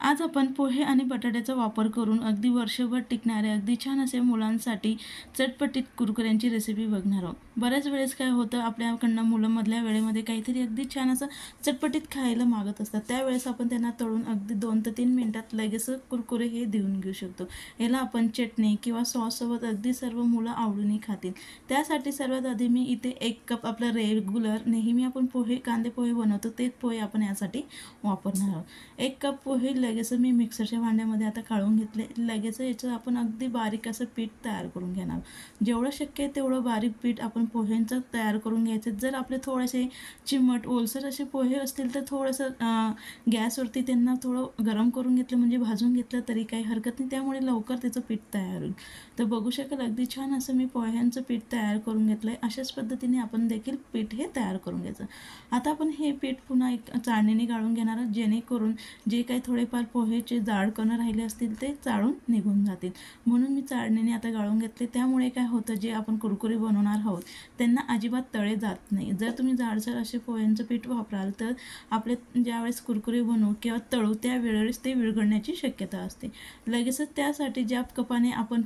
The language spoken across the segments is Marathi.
आज आपण पोहे आणि बटाट्याचा वापर करून अगदी वर्षभर टिकणारे अगदी छान असे मुलांसाठी चटपटीत कुरकुऱ्यांची रेसिपी बघणार आहोत। बऱ्याच वेळेस काय होतं, आपल्याकडनं मुलं मधल्या वेळेमध्ये काहीतरी अगदी छान असं चटपटीत खायला मागत असतात। त्यावेळेस आपण त्यांना तळून अगदी 2 ते 3 मिनिटात लगेच कुरकुरे हे देऊन घेऊ शकतो। याला आपण चटणी किंवा सॉससोबत अगदी सर्व मुलं आवडीने खातील। त्यासाठी सर्वात आधी मी इथे 1 कप आपलं रेग्युलर नेहमी आपण कांदे पोहे बनवतो तेच पोहे आपण यासाठी वापरणार आहोत। 1 कप पोहे लगेच मी मिक्सरच्या भांड्यामध्ये आता काढून घेतले। लगेच याचं आपण अगदी बारीक असं पीठ तयार करून घेणार। जेवढं शक्य आहे तेवढं बारीक पीठ आपण पोह्यांचं तयार करून घ्यायचं। जर आपले थोडेसे चिमट ओलसर असे पोहे असतील तर थोडंसं गॅसवरती त्यांना थोडं गरम करून घेतलं म्हणजे भाजून घेतलं तरी काही हरकत नाही, त्यामुळे लवकर त्याचं पीठ तयार होईल। तर बघू शकाल अगदी छान असं मी पोह्यांचं पीठ तयार करून घेतलं आहे। अशाच पद्धतीने आपण देखील पीठ हे तयार करून घ्यायचं। आता आपण हे पीठ पुन्हा एक चाळणीने गाळून घेणार आहोत, जेणेकरून जे काही थोडेफार पोहेचे जाड कण राहिले असतील ते चाळून निघून जातील। म्हणून मी चाळणीने आता गाळून घेतले। त्यामुळे काय होतं, जे आपण कुरकुरे बनवणार आहोत त्यांना अजिबात तळे जात नाही। जर तुम्ही जाडसर असे पोह्यांचं पीठ वापराल तर आपले ज्यावेळेस कुरकुरे बनवू किंवा तळू त्यावेळेस ते विरघळण्याची शक्यता असते। लगेचच त्यासाठी ज्या कपाने आपण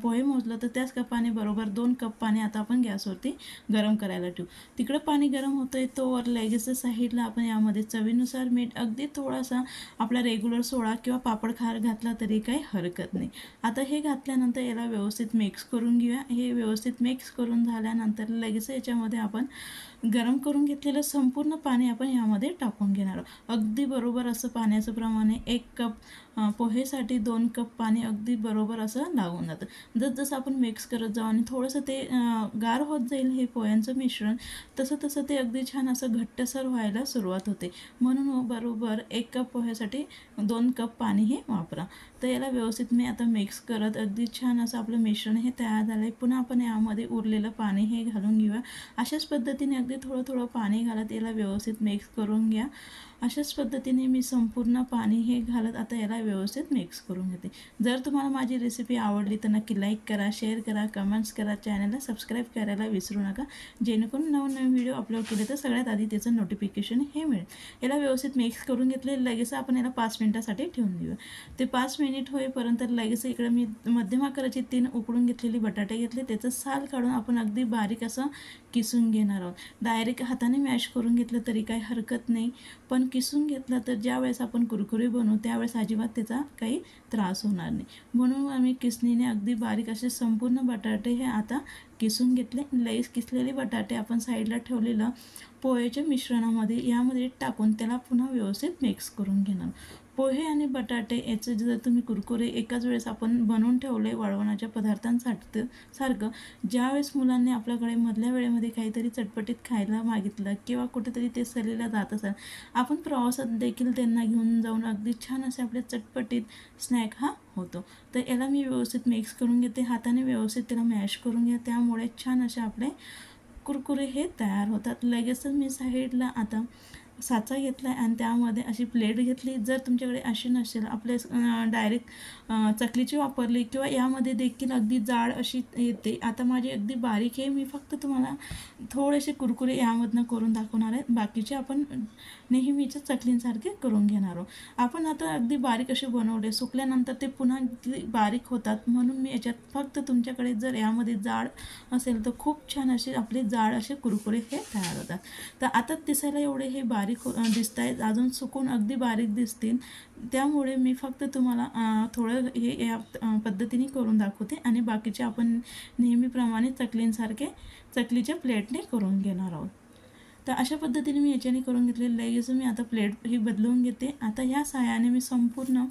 पोहे मोजलं तर त्याच कपाने बरोबर 2 कप पाणी आता आपण गॅसवरती गरम करायला ठेवू। तिकडं पाणी गरम होतंय तोवर लगेच साईडला आपण यामध्ये चवीनुसार मीठ, अगदी थोडासा आपला रेग्युलर सोडा किंवा पापड खार घातला तरी काही हरकत नाही। आता हे घातल्यानंतर याला व्यवस्थित मिक्स करून घेऊया। हे व्यवस्थित मिक्स करून झाल्यानंतर लगेच याच्यामध्ये आपण गरम करून घेतलेलं संपूर्ण पाणी आपण यामध्ये टाकून घेणार आहोत। अगदी बरोबर असं पाण्याचं प्रमाणे 1 कप पोहेसाठी 2 कप पाणी अगदी बरोबर असं लागून जातं। जसं आपण मिक्स करत जाऊ आणि थोडंसं ते गार होत जाईल हे पोह्यांचं मिश्रण, तसं ते अगदी छान असं घट्टसर व्हायला सुरुवात होते। म्हणून बरोबर 1 कप पोह्यासाठी 2 कप पाणी हे वापरा। तर याला व्यवस्थित मी आता मिक्स करत अगदी छान असं आपलं मिश्रण हे तयार झालं आहे। पुन्हा आपण यामध्ये उरलेलं पाणी हे घालून घेऊया। अशाच पद्धतीने अगदी थोडं पाणी घालत याला व्यवस्थित मिक्स करून घ्या। अशाच पद्धतीने मी संपूर्ण पाणी हे घालत आता याला व्यवस्थित मिक्स करून घेते। जर तुम्हाला माझी रेसिपी आवडली तर नक्की लाईक करा, शेअर करा, कमेंट्स करा, चॅनलला सबस्क्राईब करायला विसरू नका, जेणेकरून नवनवीन व्हिडिओ अपलोड केले तर सगळ्यात आधी त्याचं नोटिफिकेशन हे मिळेल। याला व्यवस्थित मिक्स करून घेतले। लगेच आपण याला 5 मिनिटासाठी ठेवून देऊया। ते 5 मिनिट होईपर्यंत लगेच इकडे मी मध्यम आकाराची 3 उकडून घेतलेली बटाटे घेतले, त्याचं साल काढून आपण अगदी बारीक असं किसून घेणार आहोत। डायरेक्ट हाताने मॅश करून घेतलं तरी काही हरकत नाही, पण किसून घेतलं तर ज्यावेळेस आपण कुरकुरे बनवू त्यावेळेस अजिबात त्याचा काही त्रास होणार नाही। म्हणून आम्ही किसणीने अगदी बारीक असे संपूर्ण बटाटे हे आता किसून घेतले। लगेच किसलेले बटाटे आपण साईडला ठेवलेलं पोह्याच्या मिश्रणामध्ये यामध्ये टाकून त्याला पुन्हा व्यवस्थित मिक्स करून घेणार। पोहे आणि बटाटे याचं जर तुम्ही कुरकुरे एकाच वेळेस आपण बनवून ठेवले वाळवणाच्या पदार्थांसारखं, ज्यावेळेस मुलांनी आपल्याकडे मधल्या वेळेमध्ये काहीतरी चटपटीत खायला मागितलं किंवा कुठेतरी ते सहलीला जात असाल, आपण प्रवासात देखील त्यांना घेऊन जाऊन अगदी छान असे आपले चटपटीत स्नॅक हा होतो। तर याला मी व्यवस्थित मिक्स करून घेते, हाताने व्यवस्थित त्याला मॅश करून घ्या, त्यामुळे छान असे आपले कुरकुरे हे तयार होतात। लगेचच मी साईडला आता साचा घेतला आहे आणि त्यामध्ये अशी प्लेट घेतली। जर तुमच्याकडे अशी नसेल, आपले डायरेक्ट चकलीची वापरली किंवा यामध्ये देखील अगदी जाड अशी येते। आता माझी अगदी बारीक आहे, मी फक्त तुम्हाला थोडेसे कुरकुरे यामधनं करून दाखवणार आहेत, बाकीचे आपण नेहमीच्या चकलींसारखे करून घेणार आहोत। आपण आता अगदी बारीक असे बनवले, सुकल्यानंतर ते पुन्हा बारीक होतात, म्हणून मी याच्यात फक्त तुमच्याकडे जर यामध्ये जाड असेल तर खूप छान असे आपले जाड असे कुरकुरे हे तयार होतात। तर आता दिसायला एवढे हे बारीक दिसत आहेत, अजून सुकून अगदी बारीक दिसतील, त्यामुळे मी फक्त तुम्हाला थोडं हे या पद्धतीने करून दाखवते आणि बाकीचे आपण नेहमीप्रमाणे चकलींसारखे चकलीच्या प्लेटने करून घेणार आहोत। तर अशा पद्धतीने मी याच्याने करून घेतले। लगेच मी आता प्लेट ही बदलून घेते। आता ह्या साहाय्याने मी संपूर्ण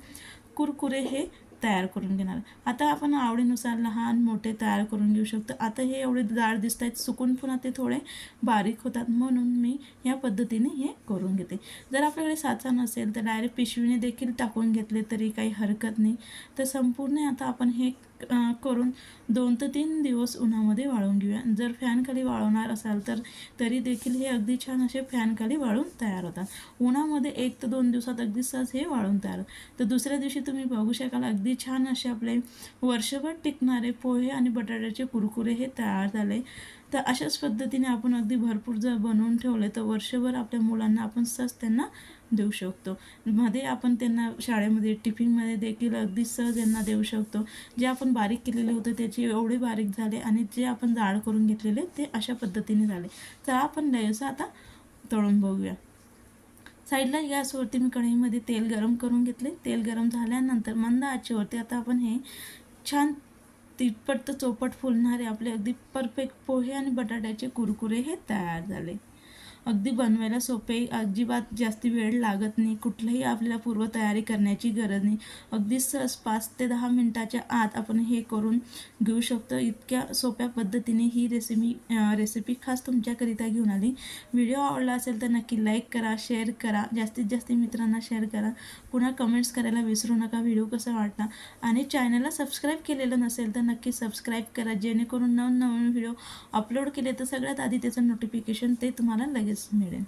कुरकुरे हे तयार करून घेणार। आता आपण आवडीनुसार लहान मोठे तयार करून घेऊ शकतो। आता हे एवढे जाड दिसत आहेत, सुकून पुन्हा ते थोडे बारीक होतात, म्हणून मी या पद्धतीने हे करून घेते। जर आपल्याकडे साचा नसेल तर डायरेक्ट पिशवीने देखील टाकून घेतले तरी काही हरकत नाही। तर संपूर्ण आता आपण हे करून 2 ते 3 दिवस उन्हामध्ये वाळवून घेऊया। जर फॅनखाली वाळवणार असाल तर तरी देखील हे अगदी छान असे फॅनखाली वाळून तयार होतात। उन्हामध्ये 1 ते 2 दिवसात अगदी सहज हे वाळून तयार होतात। तर दुसऱ्या दिवशी तुम्ही बघू शकाल अगदी छान असे आपले वर्षभर टिकणारे पोहे आणि बटाट्याचे कुरकुरे हे तयार झाले। तर अशाच पद्धतीने आपण अगदी भरपूर जर बनवून ठेवले तर वर्षभर आपल्या मुलांना आपण सहज त्यांना देऊ शकतो. मध्ये आपण त्यांना शाळेमध्ये टिफिनमध्ये देखील अगदी सहज यांना देऊ शकतो. जे आपण बारीक केलेले होते त्याचे एवढे बारीक झाले आणि जे आपण जाड करून घेतलेले ते अशा पद्धतीने झाले. तर आपण लेयर्स आता तळून बघूया. साईडला गॅसवरती मी कढईमध्ये तेल गरम करून घेतले. तेल गरम झाल्यानंतर मंद आचेवरती आता आपण हे छान तिप्पट तर चौपट फुलणारे आपले अगदी परफेक्ट पोहे आणि बटाट्याचे कुरकुरे हे तयार झाले. अगदी बनवायला सोपे, अजिबात जास्ती वेळ लागत नाही, कुठलंही आपल्याला पूर्वतयारी करण्याची गरज नाही. अगदी सहज 5 ते 10 मिनटाच्या आत आपण हे करून घेऊ शकतो. इतक्या सोप्या पद्धतीने ही रेसिपी खास तुमच्याकरिता घेऊन आली. व्हिडिओ आवडला असेल तर नक्की लाईक करा, शेअर करा, जास्तीत जास्त मित्रांना शेअर करा. पुन्हा कमेंट्स करायला विसरू नका व्हिडिओ कसा वाटला. आणि चॅनलला सबस्क्राईब केलेलं नसेल तर नक्की सबस्क्राईब करा, जेणेकरून नवनवीन व्हिडिओ अपलोड केले तर सगळ्यात आधी त्याचं नोटिफिकेशन ते तुम्हाला लगेच मिळेल.